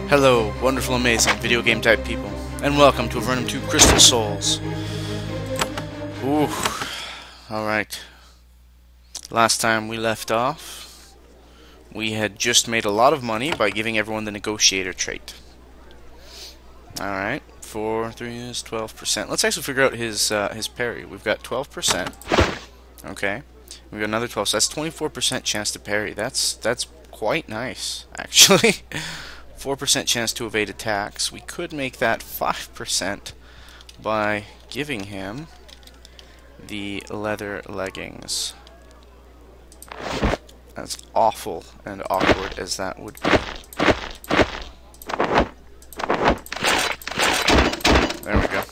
Hello, wonderful, amazing video game type people, and welcome to Avernum 2 Crystal Souls. Ooh, alright. Last time we left off, we had just made a lot of money by giving everyone the negotiator trait. Alright, 4, 3 is 12%. Let's actually figure out his parry. We've got 12%. Okay. We've got another 12, so that's 24% chance to parry. That's quite nice, actually. 4% chance to evade attacks. We could make that 5% by giving him the leather leggings. As awful and awkward as that would be. There we go.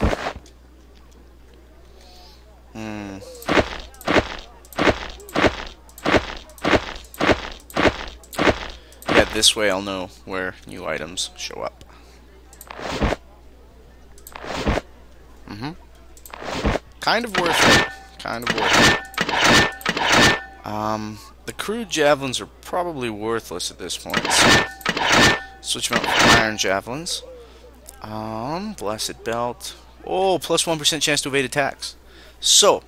Yeah, this way I'll know where new items show up. Kind of worth it. Kind of worth it. The crude javelins are probably worthless at this point, so switch them out for iron javelins. Blessed belt. Oh, plus 1% chance to evade attacks. So,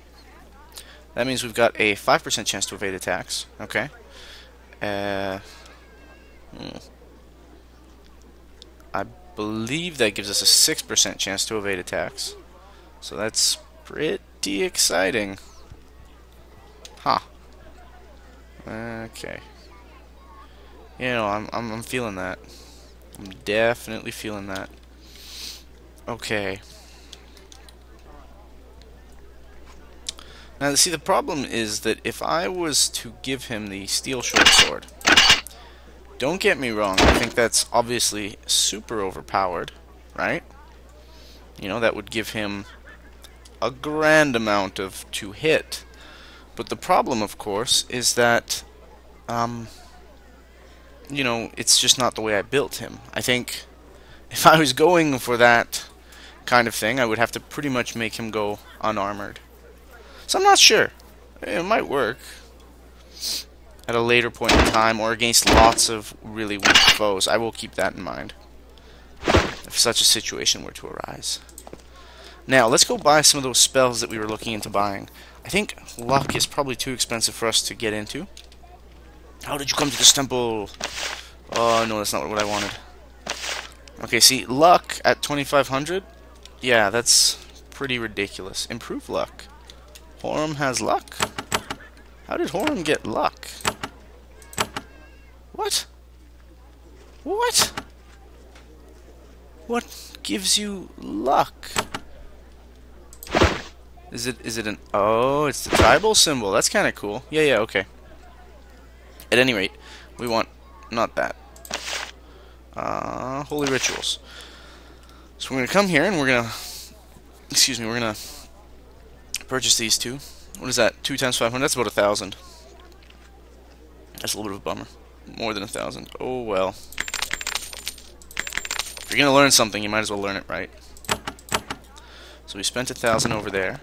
that means we've got a 5% chance to evade attacks. Okay. I believe that gives us a 6% chance to evade attacks. So that's pretty exciting. Huh. Okay. You know, I'm feeling that. I'm definitely feeling that. Okay. Now, see, the problem is that if I was to give him the steel short sword, don't get me wrong, I think that's obviously super overpowered, right? You know, that would give him a grand amount of to hit. But the problem, of course, is that, you know, it's just not the way I built him. I think if I was going for that kind of thing, I would have to pretty much make him go unarmored. So I'm not sure. It might work at a later point in time, or against lots of really weak foes. I will keep that in mind if such a situation were to arise. Now, let's go buy some of those spells that we were looking into buying. I think luck is probably too expensive for us to get into. How did you come to this temple? Oh, no, that's not what I wanted. Okay, see, luck at 2,500? Yeah, that's pretty ridiculous. Improve luck. Horum has luck? How did Horum get luck? What? What? What gives you luck? Is it an... Oh, it's the tribal symbol. That's kind of cool. Yeah, okay. At any rate, we want... Not that. Holy rituals. So we're going to come here and we're going to... Excuse me, we're going to purchase these two. What is that? 2 times 500? That's about 1,000. That's a little bit of a bummer. More than 1,000. Oh, well. If you're going to learn something, you might as well learn it right. So we spent 1,000 over there.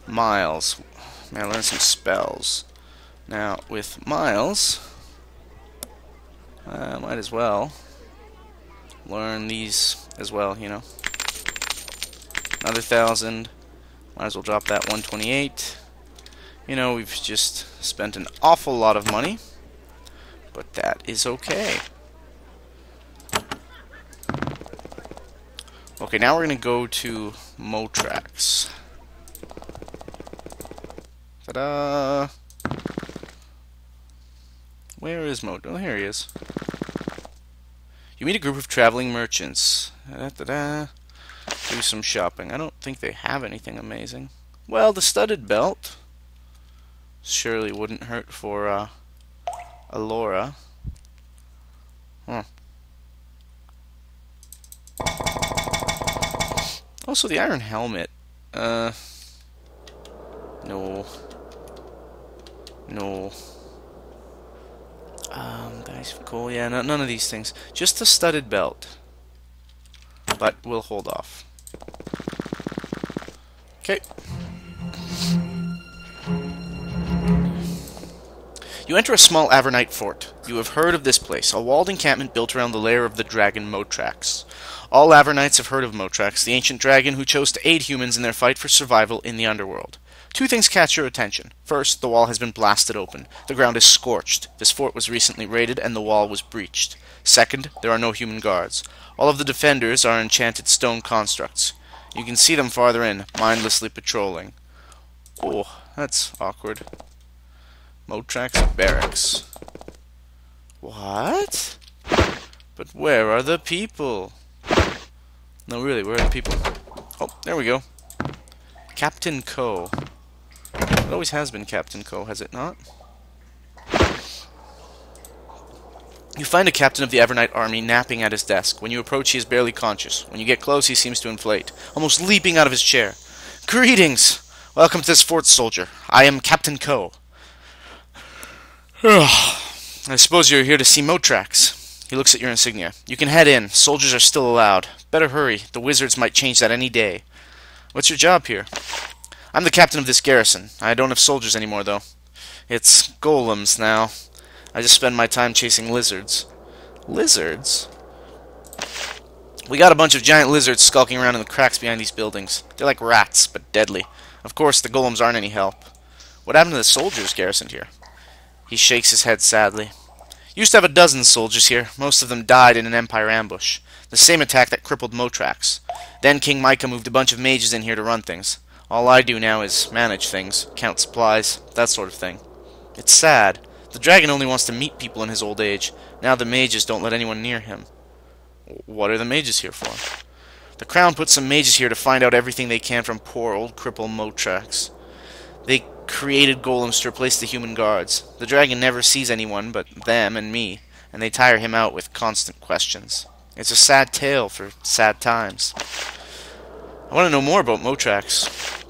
Miles. Man, I learned some spells. Now, with miles, I might as well learn these as well, you know. Another 1,000. Might as well drop that 128. You know, we've just spent an awful lot of money, but that is okay. Okay, now we're going to go to Motrax. Ta-da! Where is Motrax? Oh, here he is. You meet a group of traveling merchants. Da-da-da. Do some shopping. I don't think they have anything amazing. Well, the studded belt surely wouldn't hurt for Alora. Huh. Also, the iron helmet. No. No. Guys, cool. Yeah, no, none of these things. Just the studded belt. But we'll hold off. Okay. You enter a small Avernite fort. You have heard of this place, a walled encampment built around the lair of the dragon Motrax. All Avernites have heard of Motrax, the ancient dragon who chose to aid humans in their fight for survival in the underworld. Two things catch your attention. First, the wall has been blasted open. The ground is scorched. This fort was recently raided and the wall was breached. Second, there are no human guards. All of the defenders are enchanted stone constructs. You can see them farther in, mindlessly patrolling. Oh, that's awkward. Motrax barracks. What? But where are the people? No, really, where are the people? Oh, there we go. Captain Co. It always has been Captain Co, has it not? You find a captain of the Avernite army napping at his desk. When you approach, he is barely conscious. When you get close, he seems to inflate, almost leaping out of his chair. Greetings! Welcome to this fort, soldier. I am Captain Co. I suppose you're here to see Motrax. He looks at your insignia. You can head in. Soldiers are still allowed. Better hurry. The wizards might change that any day. What's your job here? I'm the captain of this garrison. I don't have soldiers anymore, though. It's golems now. I just spend my time chasing lizards. Lizards? We got a bunch of giant lizards skulking around in the cracks behind these buildings. They're like rats, but deadly. Of course, the golems aren't any help. What happened to the soldiers garrisoned here? He shakes his head sadly. Used to have a dozen soldiers here. Most of them died in an Empire ambush. The same attack that crippled Motrax. Then King Micah moved a bunch of mages in here to run things. All I do now is manage things, count supplies, that sort of thing. It's sad. The dragon only wants to meet people in his old age. Now the mages don't let anyone near him. What are the mages here for? The crown put some mages here to find out everything they can from poor old cripple Motrax. They created golems to replace the human guards. The dragon never sees anyone but them and me, and they tire him out with constant questions. It's a sad tale for sad times. I want to know more about Motrax.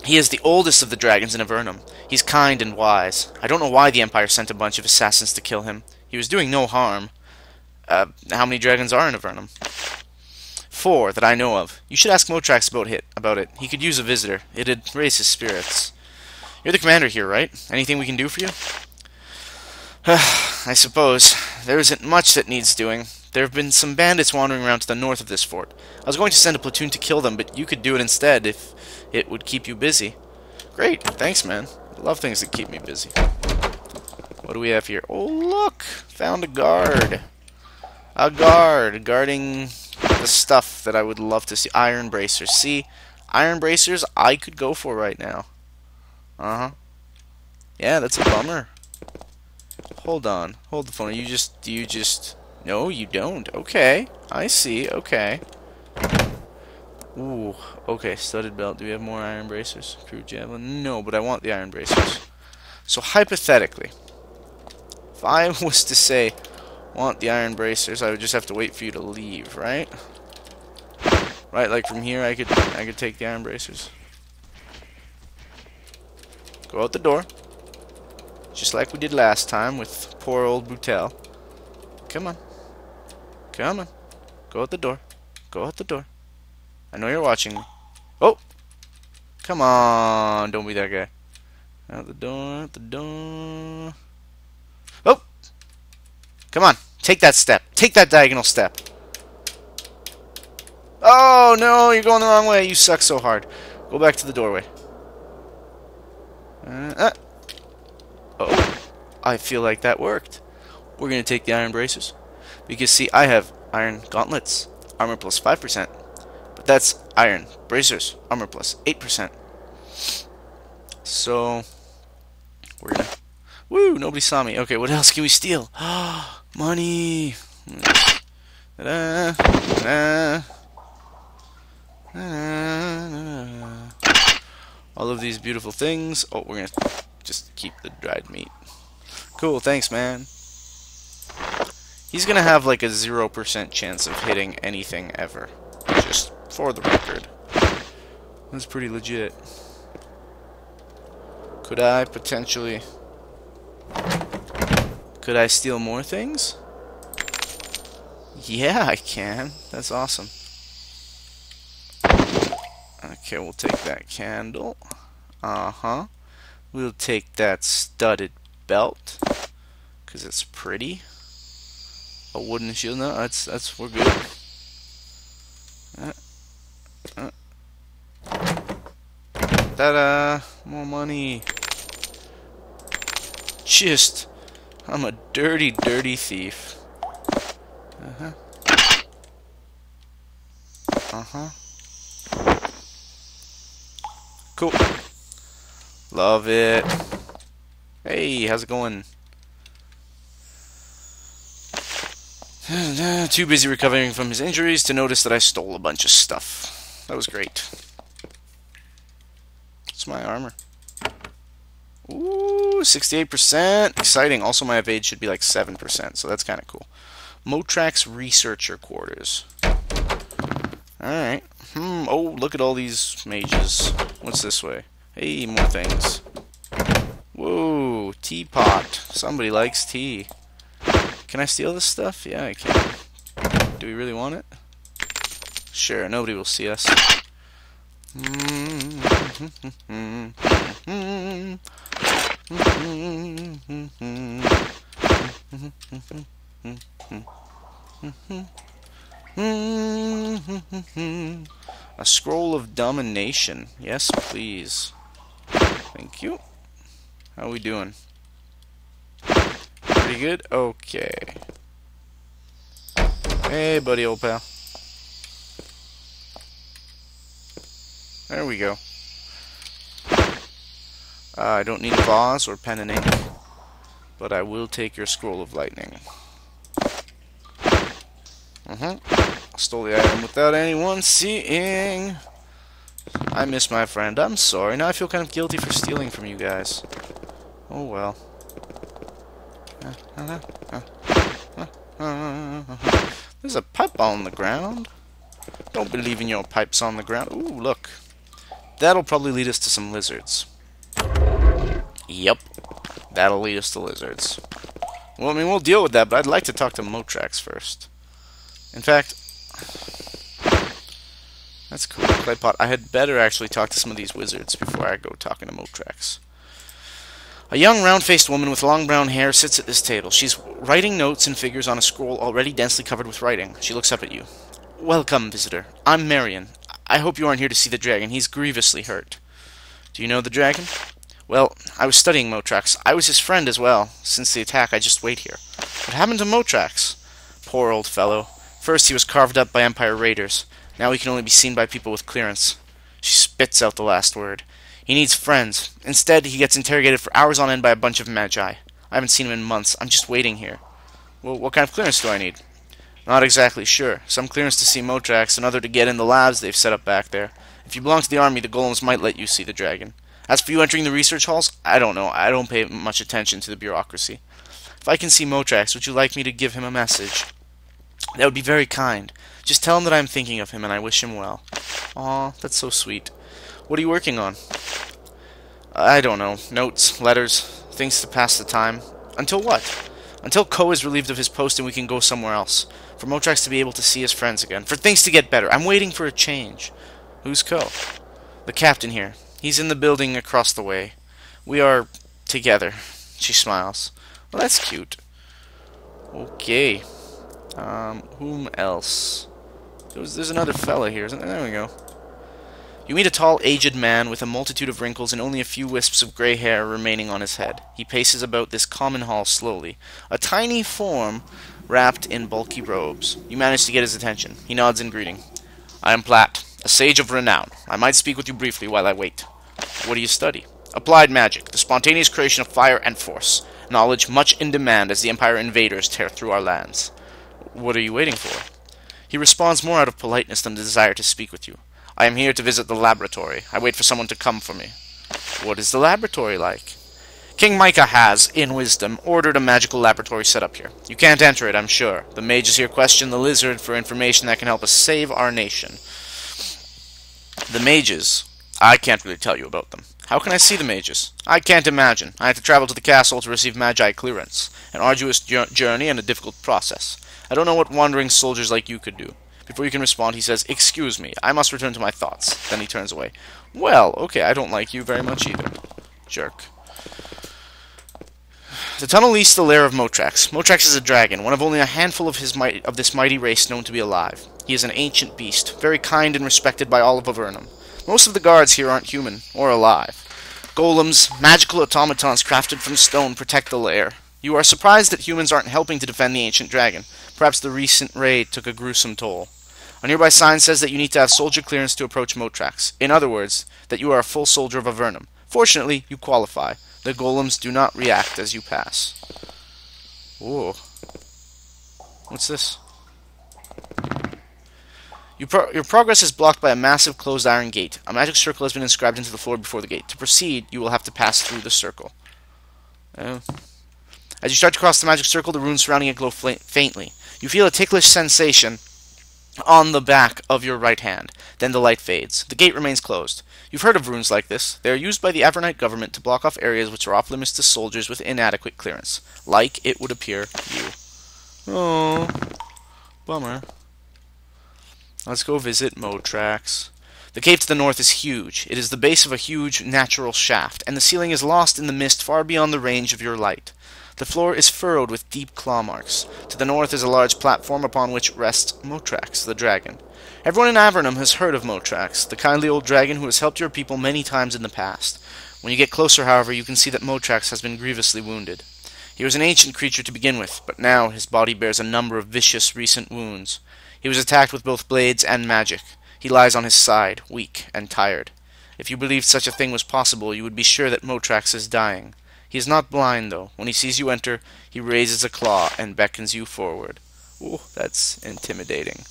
He is the oldest of the dragons in Avernum. He's kind and wise. I don't know why the Empire sent a bunch of assassins to kill him. He was doing no harm. How many dragons are in Avernum? 4, that I know of. You should ask Motrax about it. He could use a visitor. It'd raise his spirits. You're the commander here, right? Anything we can do for you? I suppose. There isn't much that needs doing. There have been some bandits wandering around to the north of this fort. I was going to send a platoon to kill them, but you could do it instead if it would keep you busy. Great, thanks, man. I love things that keep me busy. What do we have here? Oh, look! Found a guard. A guard guarding the stuff that I would love to see. Iron bracers. See? Iron bracers I could go for right now. Uh-huh. Yeah, that's a bummer. Hold on. Hold the phone. Do you just... No, you don't. Okay. I see. Okay. Ooh. Okay, studded belt. Do we have more iron bracers? Crude javelin? No, but I want the iron bracers. So, hypothetically, if I was to say, want the iron bracers, I would just have to wait for you to leave, right? Right, like from here, I could take the iron bracers. Go out the door. Just like we did last time with poor old Boutel. Come on. Come on. Go out the door. Go out the door. I know you're watching me. Oh! Come on. Don't be that guy. Out the door. Out the door. Oh! Come on. Take that step. Take that diagonal step. Oh, no. You're going the wrong way. You suck so hard. Go back to the doorway. Oh. I feel like that worked. We're going to take the iron bracers. Because, see, I have iron gauntlets. Armor plus 5%. But that's iron bracers. Armor plus 8%. So, we're going to... Woo! Nobody saw me. Okay, what else can we steal? Money! All of these beautiful things. Oh, we're going to just keep the dried meat. Cool, thanks, man. He's gonna have like a 0% chance of hitting anything ever. Just for the record. That's pretty legit. Could I potentially... Could I steal more things? Yeah, I can. That's awesome. Okay, we'll take that candle. Uh-huh. We'll take that studded belt. because it's pretty. A wooden shield. No, that's we're good. Ta-da! More money. Just, I'm a dirty, dirty thief. Cool. Love it. Hey, how's it going? Too busy recovering from his injuries to notice that I stole a bunch of stuff. That was great. It's my armor. Ooh, 68%. Exciting. Also, my evade should be like 7%, so that's kind of cool. Motrax Researcher Quarters. Alright. Oh, look at all these mages. What's this way? Hey, more things. Whoa, teapot. Somebody likes tea. Can I steal this stuff? Yeah, I can. Do we really want it? Sure, nobody will see us. A scroll of domination. Yes, please. Thank you. How are we doing? Pretty good? Okay. Hey, buddy, old pal. There we go. I don't need a vase or pen and ink, but I will take your scroll of lightning. Stole the item without anyone seeing. I miss my friend. I'm sorry. Now I feel kind of guilty for stealing from you guys. Oh well. There's a pipe on the ground. Don't believe in your pipes on the ground. Ooh, look. That'll probably lead us to some lizards. Yep. That'll lead us to lizards. Well, I mean, we'll deal with that, but I'd like to talk to Motrax first. In fact, that's cool. Claypot. I had better actually talk to some of these wizards before I go talking to Motrax. A young, round-faced woman with long brown hair sits at this table. She's writing notes and figures on a scroll already densely covered with writing. She looks up at you. Welcome, visitor. I'm Marion. I hope you aren't here to see the dragon. He's grievously hurt. Do you know the dragon? Well, I was studying Motrax. I was his friend as well. Since the attack, I just wait here. What happened to Motrax? Poor old fellow. First, he was carved up by Empire raiders. Now he can only be seen by people with clearance. She spits out the last word. He needs friends. Instead, he gets interrogated for hours on end by a bunch of magi. I haven't seen him in months. I'm just waiting here. Well, what kind of clearance do I need? Not exactly sure. Some clearance to see Motrax, another to get in the labs they've set up back there. If you belong to the army, the golems might let you see the dragon. As for you entering the research halls, I don't know. I don't pay much attention to the bureaucracy. If I can see Motrax, would you like me to give him a message? That would be very kind. Just tell him that I am thinking of him and I wish him well. Aw, that's so sweet. What are you working on? I don't know. Notes, letters, things to pass the time. Until what? Until Ko is relieved of his post and we can go somewhere else. For Motrax to be able to see his friends again. For things to get better. I'm waiting for a change. Who's Ko? The captain here. He's in the building across the way. We are together. She smiles. Well, that's cute. Okay. Whom else? There's another fella here, isn't there? There we go. You meet a tall, aged man with a multitude of wrinkles and only a few wisps of gray hair remaining on his head. He paces about this common hall slowly. A tiny form wrapped in bulky robes. You manage to get his attention. He nods in greeting. I am Platt, a sage of renown. I might speak with you briefly while I wait. What do you study? Applied magic, the spontaneous creation of fire and force. Knowledge much in demand as the Empire invaders tear through our lands. What are you waiting for? He responds more out of politeness than the desire to speak with you. I am here to visit the laboratory. I wait for someone to come for me. What is the laboratory like? King Micah has, in wisdom, ordered a magical laboratory set up here. You can't enter it, I'm sure. The mages here question the lizard for information that can help us save our nation. The mages? I can't really tell you about them. How can I see the mages? I can't imagine. I had to travel to the castle to receive magi clearance. An arduous journey and a difficult process. I don't know what wandering soldiers like you could do. Before you can respond, he says, "Excuse me, I must return to my thoughts." Then he turns away. Well, okay, I don't like you very much either. Jerk. The tunnel leads to the lair of Motrax. Motrax is a dragon, one of only a handful of this mighty race known to be alive. He is an ancient beast, very kind and respected by all of Avernum. Most of the guards here aren't human, or alive. Golems, magical automatons crafted from stone, protect the lair. You are surprised that humans aren't helping to defend the ancient dragon. Perhaps the recent raid took a gruesome toll. A nearby sign says that you need to have soldier clearance to approach Motrax. In other words, that you are a full soldier of Avernum. Fortunately, you qualify. The golems do not react as you pass. Whoa. What's this? Your progress is blocked by a massive closed iron gate. A magic circle has been inscribed into the floor before the gate. To proceed, you will have to pass through the circle. As you start to cross the magic circle, the runes surrounding it glow faintly. You feel a ticklish sensation on the back of your right hand. Then the light fades. The gate remains closed. You've heard of runes like this. They are used by the Avernite government to block off areas which are off limits to soldiers with inadequate clearance. Like, it would appear, you. Oh, bummer. Let's go visit Motrax. The cave to the north is huge. It is the base of a huge natural shaft, and the ceiling is lost in the mist far beyond the range of your light. The floor is furrowed with deep claw marks. To the north is a large platform upon which rests Motrax, the dragon. Everyone in Avernum has heard of Motrax, the kindly old dragon who has helped your people many times in the past. When you get closer, however, you can see that Motrax has been grievously wounded. He was an ancient creature to begin with, but now his body bears a number of vicious recent wounds. He was attacked with both blades and magic. He lies on his side, weak and tired. If you believed such a thing was possible, you would be sure that Motrax is dying. He is not blind, though. When he sees you enter, he raises a claw and beckons you forward. Ooh, that's intimidating.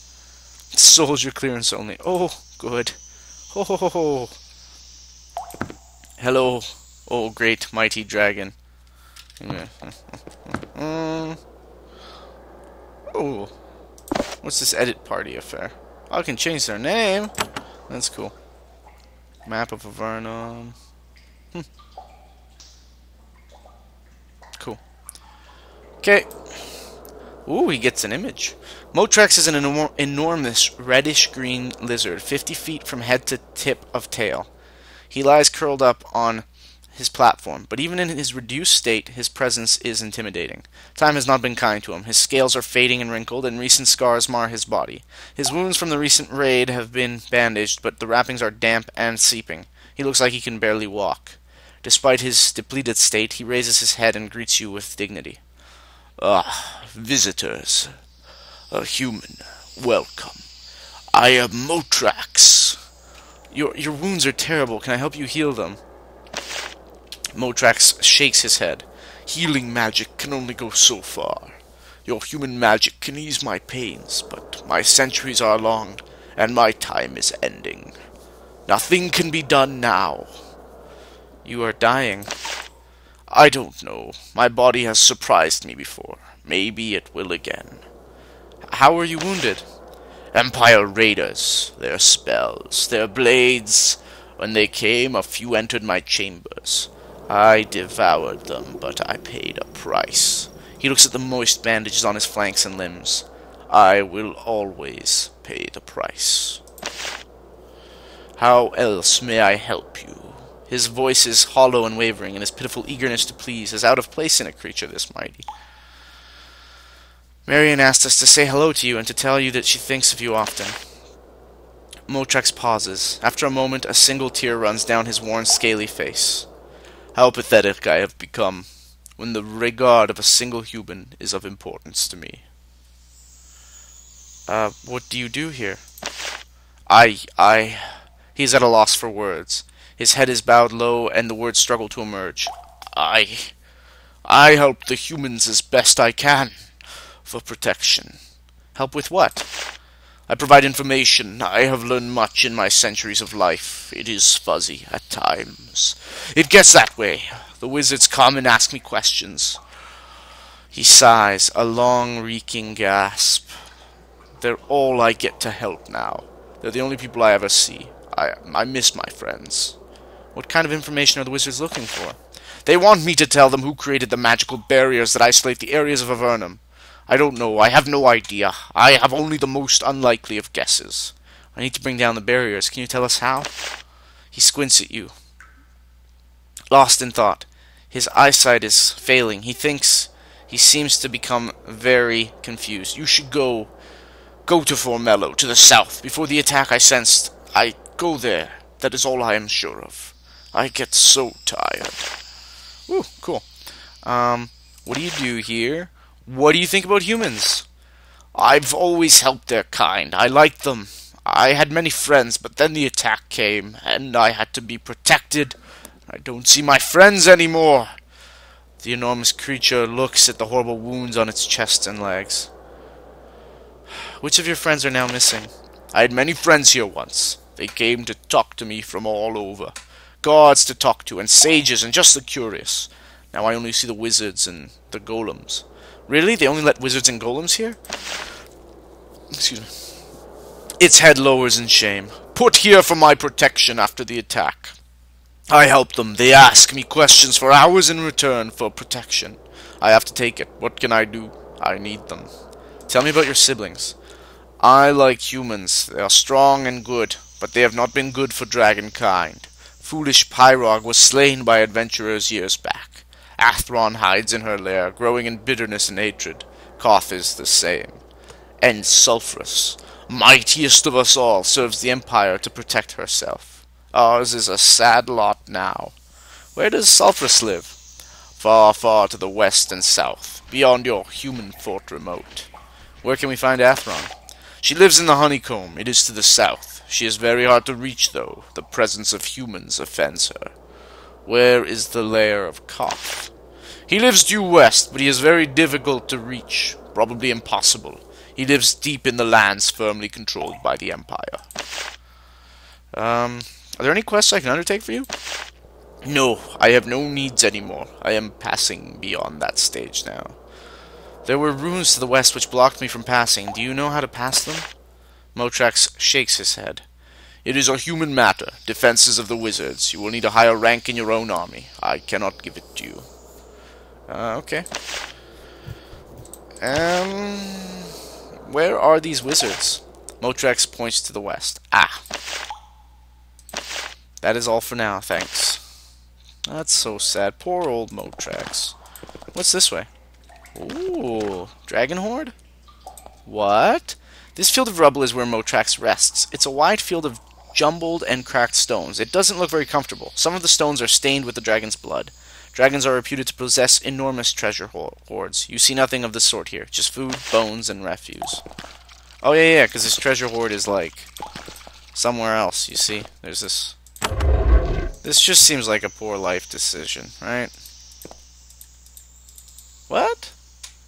Soldier clearance only. Oh, good. Ho ho ho ho. Hello, oh great mighty dragon. Oh, what's this edit party affair? Oh, I can change their name. That's cool. Map of Avernum. Cool. Okay. Ooh, he gets an image. Motrax is an enormous reddish-green lizard, 50 feet from head to tip of tail. He lies curled up on his platform, but even in his reduced state, his presence is intimidating. Time has not been kind to him. His scales are fading and wrinkled, and recent scars mar his body. His wounds from the recent raid have been bandaged, but the wrappings are damp and seeping. He looks like he can barely walk. Despite his depleted state, he raises his head and greets you with dignity. Ah, visitors. A human. Welcome. I am Motrax. Your wounds are terrible. Can I help you heal them? Motrax shakes his head. Healing magic can only go so far. Your human magic can ease my pains, but my centuries are long, and my time is ending. Nothing can be done now. You are dying. I don't know. My body has surprised me before. Maybe it will again. How were you wounded? Empire raiders, their spells, their blades. When they came, a few entered my chambers. I devoured them, but I paid a price. He looks at the moist bandages on his flanks and limbs. I will always pay the price. How else may I help you? His voice is hollow and wavering, and his pitiful eagerness to please is out of place in a creature this mighty. Marion asked us to say hello to you and to tell you that she thinks of you often. Motrax pauses. After a moment, a single tear runs down his worn, scaly face. How pathetic I have become, when the regard of a single human is of importance to me. What do you do here? He's at a loss for words. His head is bowed low, and the words struggle to emerge. I help the humans as best I can. For protection. Help with what? I provide information. I have learned much in my centuries of life. It is fuzzy at times. It gets that way. The wizards come and ask me questions. He sighs, a long, reeking gasp. They're all I get to help now. They're the only people I ever see. I miss my friends. What kind of information are the wizards looking for? They want me to tell them who created the magical barriers that isolate the areas of Avernum. I don't know. I have no idea. I have only the most unlikely of guesses. I need to bring down the barriers. Can you tell us how? He squints at you. Lost in thought. His eyesight is failing. He seems to become very confused. You should go to Formello, to the south. Before the attack I sensed. I go there. That is all I am sure of. I get so tired. Ooh, cool. What do you do here? What do you think about humans? I've always helped their kind. I liked them. I had many friends, but then the attack came, and I had to be protected. I don't see my friends anymore. The enormous creature looks at the horrible wounds on its chest and legs. Which of your friends are now missing? I had many friends here once. They came to talk to me from all over. Gods to talk to, and sages, and just the curious. Now I only see the wizards and the golems. Really? They only let wizards and golems here? Excuse me. Its head lowers in shame. Put here for my protection after the attack. I help them. They ask me questions for hours in return for protection. I have to take it. What can I do? I need them. Tell me about your siblings. I like humans. They are strong and good, but they have not been good for dragonkind. Foolish Pyrog was slain by adventurers years back. Athron hides in her lair, growing in bitterness and hatred. Koth is the same. And Sulphurus, mightiest of us all, serves the Empire to protect herself. Ours is a sad lot now. Where does Sulphurus live? Far, far to the west and south, beyond your human fort remote. Where can we find Athron? She lives in the honeycomb. It is to the south. She is very hard to reach, though. The presence of humans offends her. Where is the lair of Koth? He lives due west, but he is very difficult to reach. Probably impossible. He lives deep in the lands firmly controlled by the Empire. Are there any quests I can undertake for you? No, I have no needs anymore. I am passing beyond that stage now. There were runes to the west which blocked me from passing. Do you know how to pass them? Motrax shakes his head. It is a human matter. Defenses of the wizards. You will need a higher rank in your own army. I cannot give it to you. Okay. Where are these wizards? Motrax points to the west. Ah. That is all for now, thanks. That's so sad. Poor old Motrax. What's this way? Ooh, Dragon Horde? What? This field of rubble is where Motrax rests. It's a wide field of jumbled and cracked stones. It doesn't look very comfortable. Some of the stones are stained with the dragon's blood. Dragons are reputed to possess enormous treasure hoards. You see nothing of the sort here. Just food, bones, and refuse. Oh, yeah, because this treasure hoard is, like, somewhere else, you see? There's this... This just seems like a poor life decision, right? What?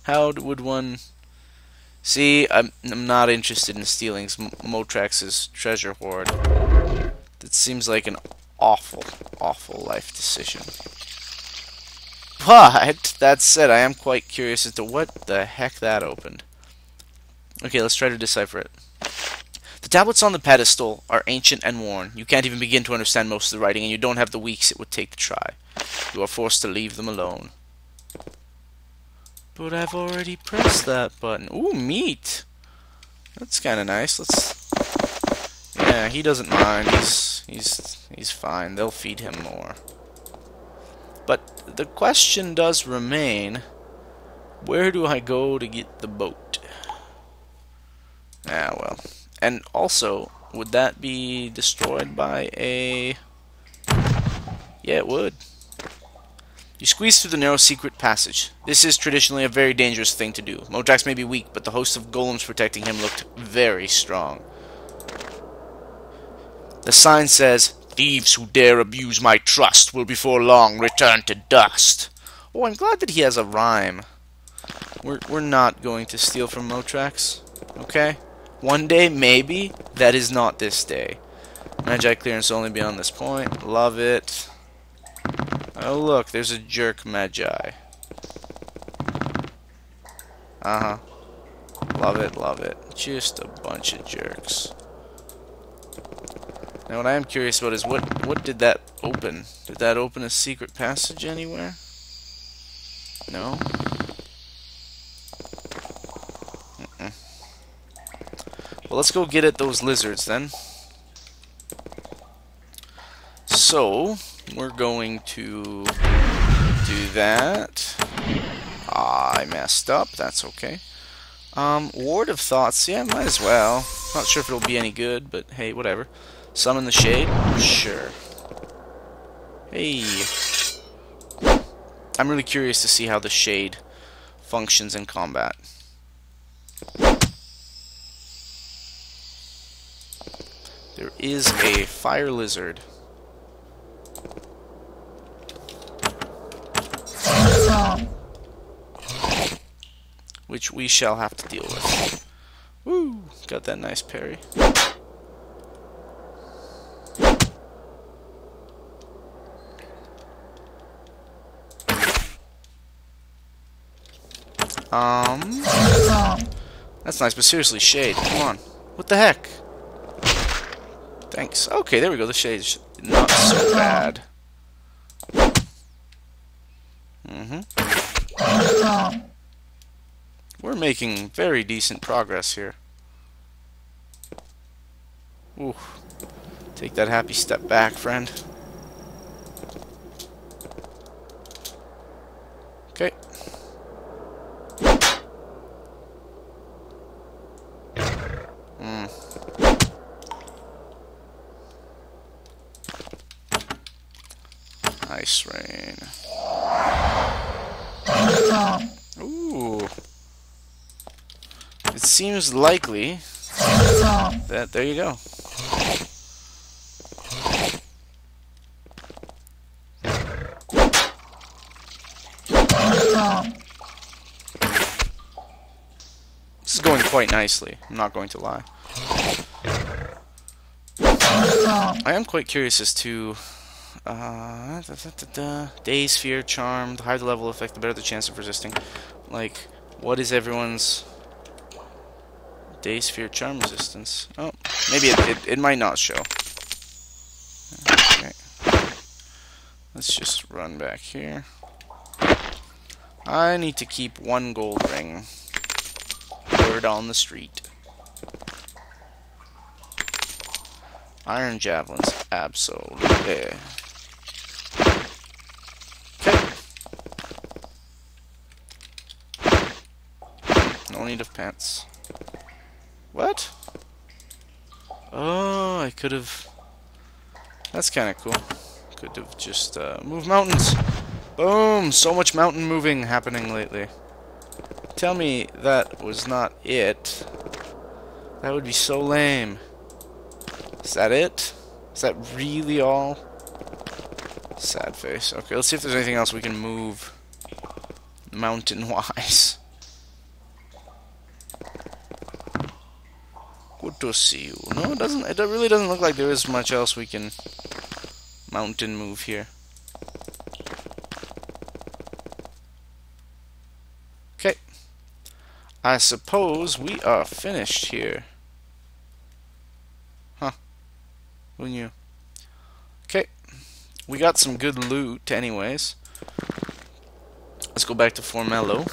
How would one... See, I'm not interested in stealing Motrax's treasure hoard. That seems like an awful, awful life decision. But, that said, I am quite curious as to what the heck that opened. Okay, let's try to decipher it. The tablets on the pedestal are ancient and worn. You can't even begin to understand most of the writing, and you don't have the weeks it would take to try. You are forced to leave them alone. But I've already pressed that button. Ooh, meat! That's kind of nice. Let's... Yeah, he doesn't mind. He's fine. They'll feed him more. But the question does remain, where do I go to get the boat? Ah, well. And also, would that be destroyed by a... Yeah, it would. You squeeze through the narrow secret passage. This is traditionally a very dangerous thing to do. Motrax may be weak, but the host of golems protecting him looked very strong. The sign says, "Thieves who dare abuse my trust will before long return to dust." Oh, I'm glad that he has a rhyme. We're not going to steal from Motrax, okay? One day, maybe. That is not this day. Magi clearance only beyond this point. Love it. Oh, look, there's a jerk Magi. Uh-huh. Love it, love it. Just a bunch of jerks. Now, what I am curious about is what did that open? Did that open a secret passage anywhere? No? Well, let's go get at those lizards, then. So, we're going to Do that. Ah, I messed up. That's okay. Ward of Thoughts. Yeah, might as well. Not sure if it'll be any good, but hey, whatever. Summon the Shade? Sure. Hey. I'm really curious to see how the Shade functions in combat. There is a Fire Lizard. Which we shall have to deal with. Woo! Got that nice parry. That's nice, but seriously, Shade, come on. What the heck? Thanks. Okay, there we go. The Shade's not so bad. We're making very decent progress here. Ooh. Take that happy step back, friend. Okay. Ice Rain. Ooh. It seems likely that there you go. This is going quite nicely, I'm not going to lie. I am quite curious as to Daze, Fear, Charm. The higher the level effect, the better the chance of resisting. Like, what is everyone's Daze, Fear, Charm resistance? Oh, maybe it might not show. Okay. Let's just run back here. I need to keep one gold ring. Word on the street. Iron Javelins, absolutely. No need of pants. What? Oh, I could have... That's kind of cool. Could have just moved mountains. Boom! So much mountain moving happening lately. Tell me that was not it. That would be so lame. Is that it? Is that really all? Sad face. Okay, let's see if there's anything else we can move mountain-wise. Good to see you. No, it doesn't. It really doesn't look like there is much else we can mountain move here. Okay. I suppose we are finished here. Huh. Who knew? Okay. We got some good loot anyways. Let's go back to Formello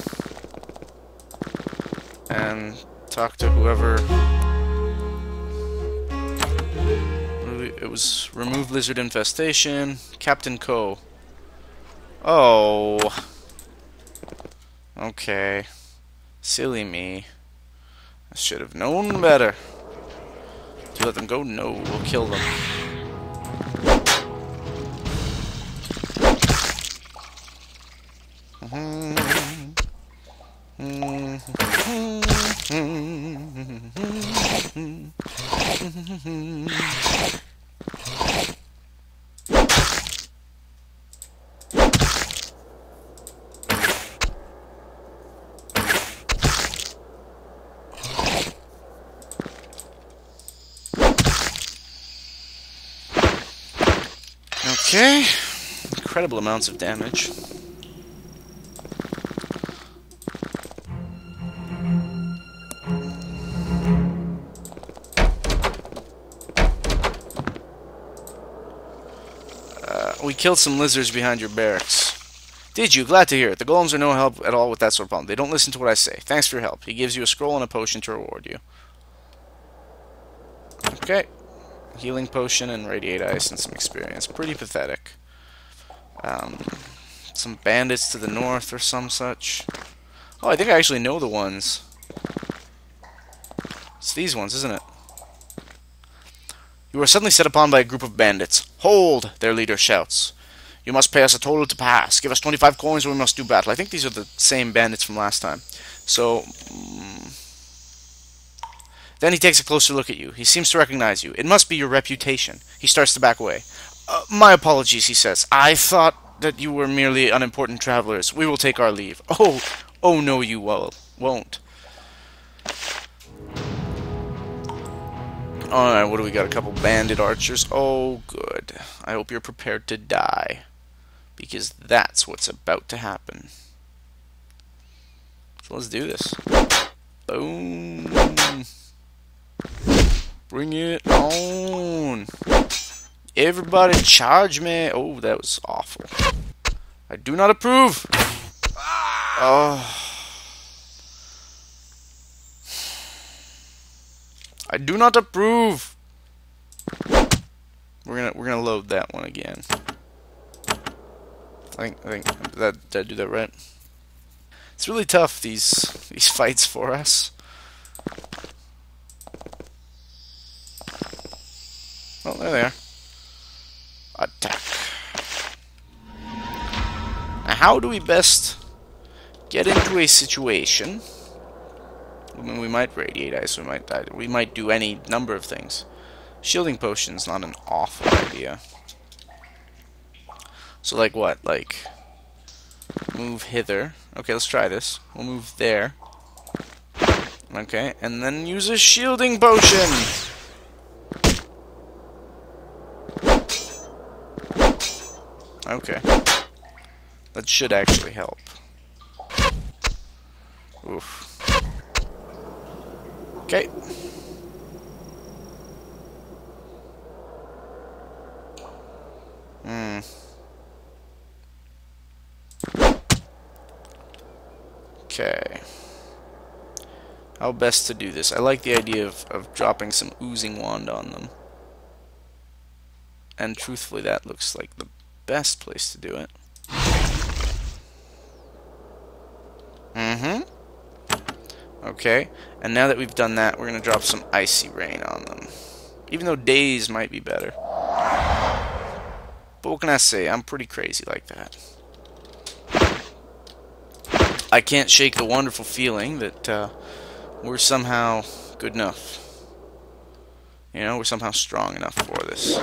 and talk to whoever. It was remove lizard infestation. Captain Co. Oh. Okay. Silly me. I should have known better. To let them go? No, we'll kill them. Okay, incredible amounts of damage. We killed some lizards behind your barracks. Did you? Glad to hear it. The golems are no help at all with that sort of problem. They don't listen to what I say. Thanks for your help. He gives you a scroll and a potion to reward you. Okay. Healing potion and radiate ice and some experience. Pretty pathetic. some bandits to the north or some such. Oh, I think I actually know the ones. It's these ones, isn't it? You are suddenly set upon by a group of bandits. Hold! Their leader shouts. You must pay us a total to pass. Give us 25 coins or we must do battle. I think these are the same bandits from last time. So... Then he takes a closer look at you. He seems to recognize you. It must be your reputation. He starts to back away. My apologies, he says. I thought that you were merely unimportant travelers. We will take our leave. Oh no, you won't. Alright, what do we got? A couple bandit archers. Oh, good. I hope you're prepared to die. Because that's what's about to happen. So let's do this. Boom. Bring it on. Everybody charge me. Oh, that was awful. I do not approve. Oh. I do not approve. We're gonna load that one again. I think did I do that right? It's really tough, these fights for us. Oh, there they are. Attack. Now, how do we best get into a situation? I mean, we might radiate ice, we might die. We might do any number of things. Shielding potion's not an awful idea. So, like what? Like, move hither. Okay, let's try this. We'll move there. Okay, and then use a shielding potion! Okay. That should actually help. Oof. Okay. Okay. How best to do this? I like the idea of dropping some oozing wand on them. And truthfully, that looks like the best place to do it. Okay, and now that we've done that, we're going to drop some icy rain on them. Even though days might be better. But what can I say? I'm pretty crazy like that. I can't shake the wonderful feeling that we're somehow good enough. You know, we're somehow strong enough for this.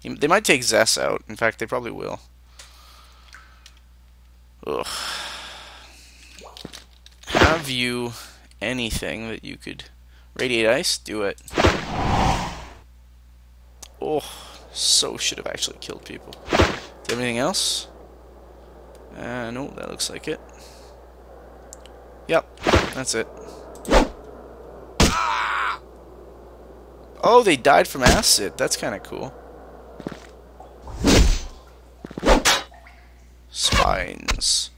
They might take Zess out. In fact, they probably will. Ugh. Have you anything that you could radiate ice? Do it. Oh, so should have actually killed people. Do you have anything else? No, that looks like it. Yep, that's it. Oh, they died from acid. That's kind of cool. Spines.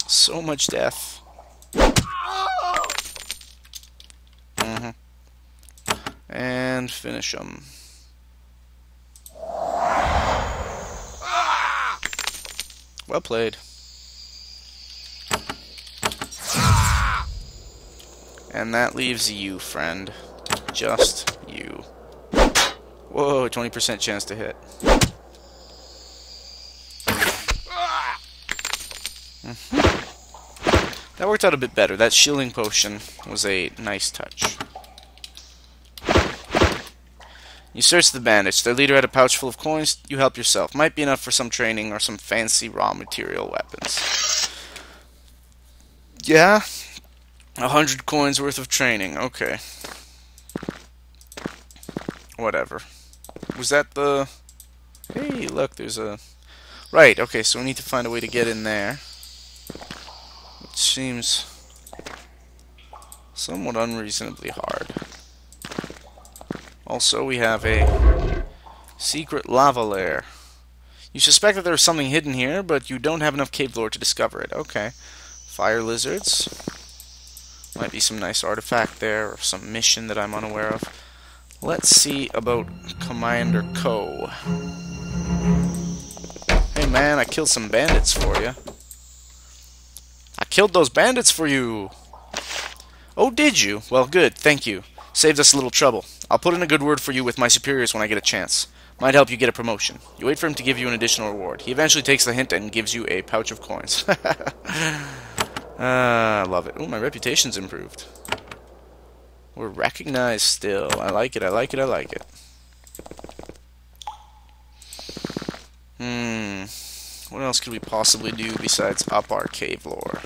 So much death. And finish them. Well played. And that leaves you, friend. Just you. Whoa, 20% chance to hit. That worked out a bit better. That shielding potion was a nice touch. You search the bandits. Their leader had a pouch full of coins. You help yourself. Might be enough for some training or some fancy raw material weapons. Yeah? 100 coins worth of training. Okay. Whatever. Was that the... Hey, look, there's a... Right, okay, so we need to find a way to get in there. Which seems somewhat unreasonably hard. Also, we have a secret lava lair. You suspect that there's something hidden here, but you don't have enough cave lore to discover it. Okay. Fire lizards. Might be some nice artifact there, or some mission that I'm unaware of. Let's see about Commander Ko. Hey man, I killed some bandits for you. I killed those bandits for you! Oh, did you? Well, good, thank you. Saved us a little trouble. I'll put in a good word for you with my superiors when I get a chance. Might help you get a promotion. You wait for him to give you an additional reward. He eventually takes the hint and gives you a pouch of coins. I love it. Oh, my reputation's improved. We're recognized still. I like it, I like it, I like it. What else could we possibly do besides up our cave lore?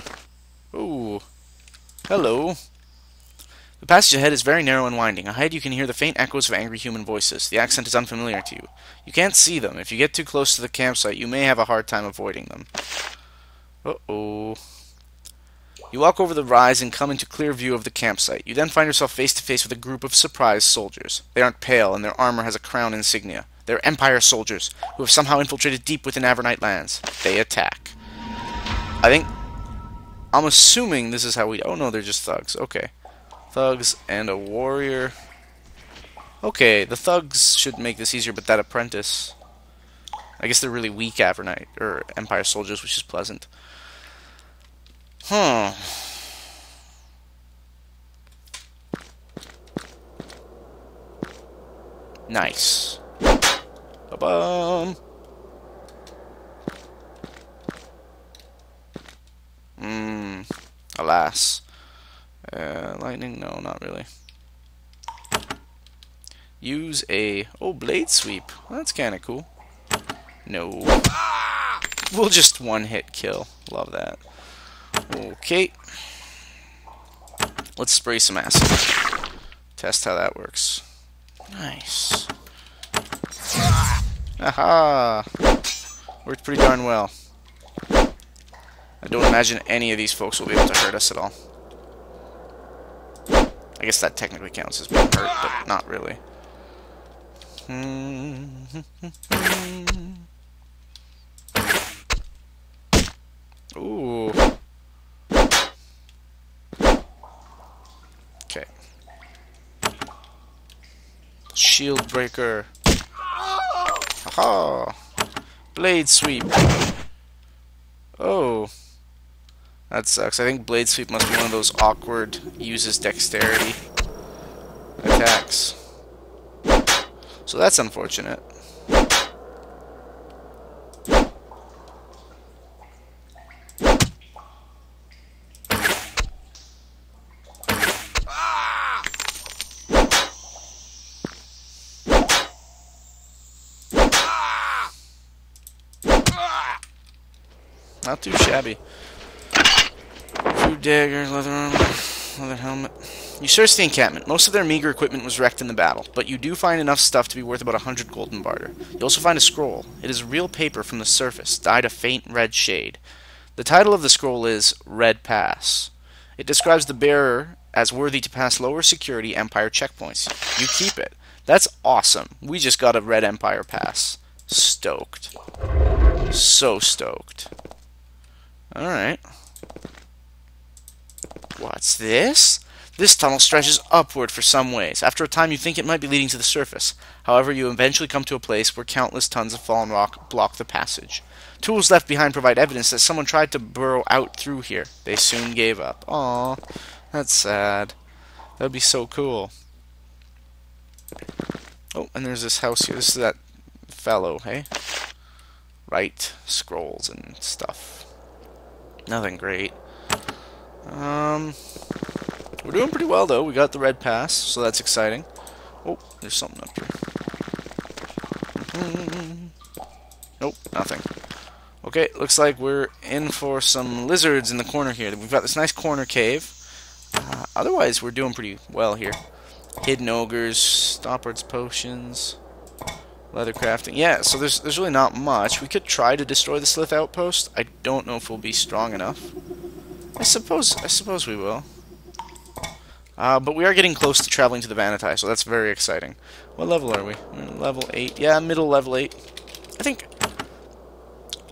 Ooh. Hello. The passage ahead is very narrow and winding. Ahead you can hear the faint echoes of angry human voices. The accent is unfamiliar to you. You can't see them. If you get too close to the campsite, you may have a hard time avoiding them. Uh-oh. You walk over the rise and come into clear view of the campsite. You then find yourself face to face with a group of surprised soldiers. They aren't pale, and their armor has a crown insignia. They're Empire soldiers, who have somehow infiltrated deep within Avernite lands. They attack. I'm assuming this is how we... Oh no, they're just thugs. Okay. Thugs and a warrior. Okay, the thugs should make this easier, but that apprentice... I guess they're really weak Avernite, or Empire soldiers, which is pleasant. Huh. Nice. Ba-bum. Alas. Lightning? No, not really. Use a... Oh, blade sweep. Well, that's kind of cool. No. We'll just one-hit kill. Love that. Okay. Let's spray some acid. Test how that works. Nice. Aha! Worked pretty darn well. I don't imagine any of these folks will be able to hurt us at all. I guess that technically counts as being hurt, but not really. Ooh. Okay. Shield breaker. Aha! Blade sweep. Oh. That sucks. I think blade sweep must be one of those awkward, uses dexterity attacks. So that's unfortunate. Not too shabby. Food dagger, leather armor, leather helmet. You search the encampment. Most of their meager equipment was wrecked in the battle, but you do find enough stuff to be worth about 100 gold in barter. You also find a scroll. It is real paper from the surface, dyed a faint red shade. The title of the scroll is Red Pass. It describes the bearer as worthy to pass lower security Empire checkpoints. You keep it. That's awesome. We just got a Red Empire pass. Stoked. So stoked. Alright. What's this? This tunnel stretches upward for some ways. After a time you think it might be leading to the surface. However, you eventually come to a place where countless tons of fallen rock block the passage. Tools left behind provide evidence that someone tried to burrow out through here. They soon gave up. Aww, that's sad. That would be so cool. Oh, and there's this house here. This is that fellow, hey? Right, scrolls and stuff. Nothing great. We're doing pretty well, though. We got the red pass, so that's exciting. Oh, there's something up here. Nope, nothing. Okay, looks like we're in for some lizards in the corner here. We've got this nice corner cave. Otherwise, we're doing pretty well here. Hidden ogres, stopwards potions, leather crafting. Yeah, so there's really not much. We could try to destroy the Slith outpost. I don't know if we'll be strong enough. I suppose we will. But we are getting close to traveling to the Vanitai, so that's very exciting. What level are we? Level 8. Yeah, middle level 8. I think...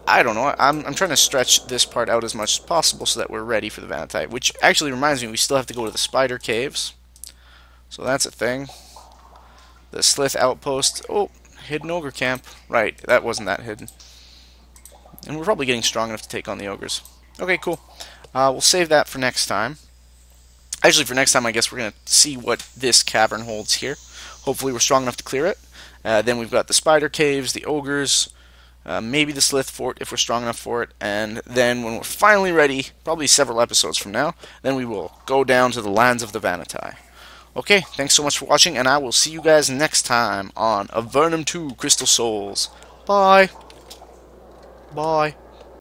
I don't know. I'm trying to stretch this part out as much as possible so that we're ready for the Vanitai. Which actually reminds me, we still have to go to the spider caves. So that's a thing. The Slith outpost. Oh, hidden ogre camp. Right, that wasn't that hidden. And we're probably getting strong enough to take on the ogres. Okay, cool. We'll save that for next time. Actually, for next time, I guess we're going to see what this cavern holds here. Hopefully we're strong enough to clear it. Then we've got the spider caves, the ogres, maybe the Slith Fort if we're strong enough for it. And then when we're finally ready, probably several episodes from now, then we will go down to the lands of the Vanatai. Okay, thanks so much for watching, and I will see you guys next time on Avernum 2 Crystal Souls. Bye. Bye.